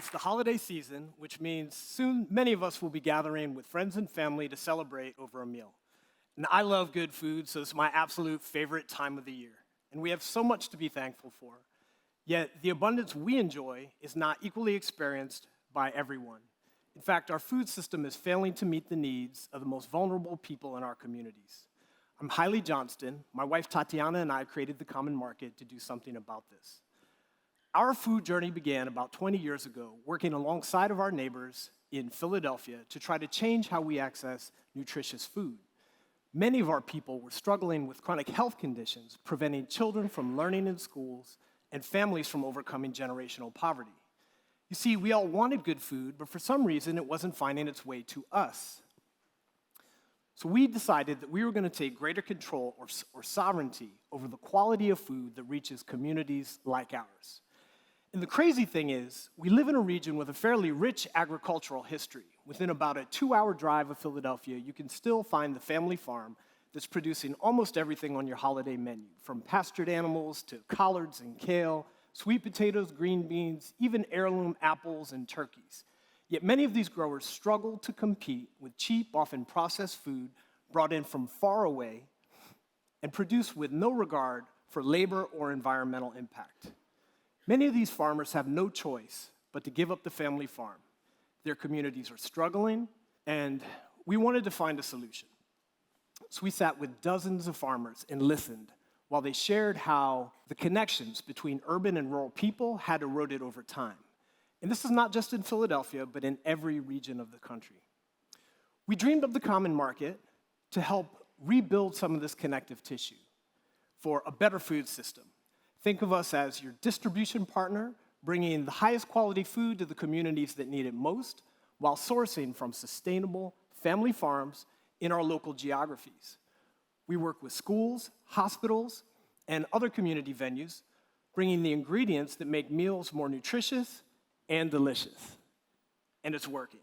It's the holiday season, which means soon many of us will be gathering with friends and family to celebrate over a meal. And I love good food, so it's my absolute favorite time of the year. And we have so much to be thankful for. Yet the abundance we enjoy is not equally experienced by everyone. In fact, our food system is failing to meet the needs of the most vulnerable people in our communities. I'm Haile Johnston. My wife Tatiana and I created the Common Market to do something about this. Our food journey began about 20 years ago, working alongside of our neighbors in Philadelphia to try to change how we access nutritious food. Many of our people were struggling with chronic health conditions, preventing children from learning in schools and families from overcoming generational poverty. You see, we all wanted good food, but for some reason it wasn't finding its way to us. So we decided that we were going to take greater control or sovereignty over the quality of food that reaches communities like ours. And the crazy thing is, we live in a region with a fairly rich agricultural history. Within about a 2-hour drive of Philadelphia, you can still find the family farm that's producing almost everything on your holiday menu, from pastured animals to collards and kale, sweet potatoes, green beans, even heirloom apples and turkeys. Yet many of these growers struggle to compete with cheap, often processed food brought in from far away and produced with no regard for labor or environmental impact. Many of these farmers have no choice but to give up the family farm. Their communities are struggling, and we wanted to find a solution. So we sat with dozens of farmers and listened while they shared how the connections between urban and rural people had eroded over time. And this is not just in Philadelphia, but in every region of the country. We dreamed of the Common Market to help rebuild some of this connective tissue for a better food system. Think of us as your distribution partner, bringing the highest quality food to the communities that need it most, while sourcing from sustainable family farms in our local geographies. We work with schools, hospitals, and other community venues, bringing the ingredients that make meals more nutritious and delicious. And it's working.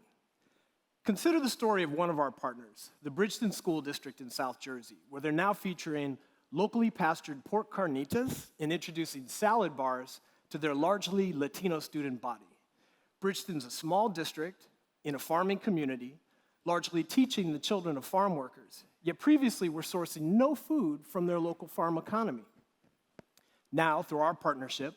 Consider the story of one of our partners, the Bridgeton School District in South Jersey, where they're now featuring locally pastured pork carnitas and introducing salad bars to their largely Latino student body. Bridgeton's a small district in a farming community, largely teaching the children of farm workers, yet previously were sourcing no food from their local farm economy. Now, through our partnership,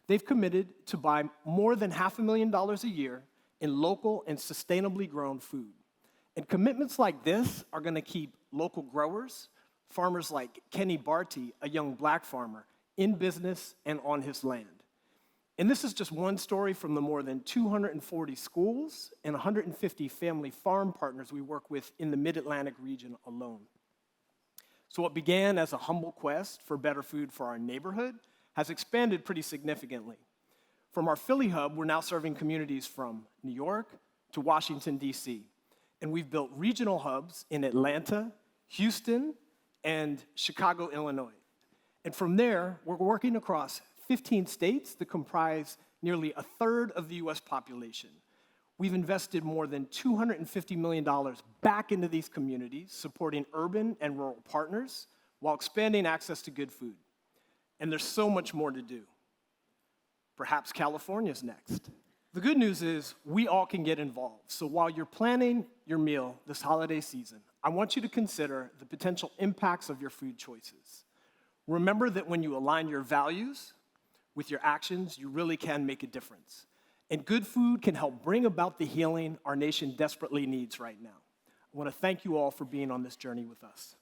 they've committed to buy more than $500,000 a year in local and sustainably grown food. And commitments like this are going to keep local growers, farmers like Kenny Barty, a young black farmer, in business and on his land. And this is just one story from the more than 240 schools and 150 family farm partners we work with in the Mid-Atlantic region alone. So what began as a humble quest for better food for our neighborhood has expanded pretty significantly. From our Philly hub, we're now serving communities from New York to Washington, D.C. And we've built regional hubs in Atlanta, Houston, and Chicago, Illinois. And from there, we're working across 15 states that comprise nearly a third of the US population. We've invested more than $250 million back into these communities, supporting urban and rural partners while expanding access to good food. And there's so much more to do. Perhaps California's next. The good news is we all can get involved. So while you're planning your meal this holiday season, I want you to consider the potential impacts of your food choices. Remember that when you align your values with your actions, you really can make a difference. And good food can help bring about the healing our nation desperately needs right now. I want to thank you all for being on this journey with us.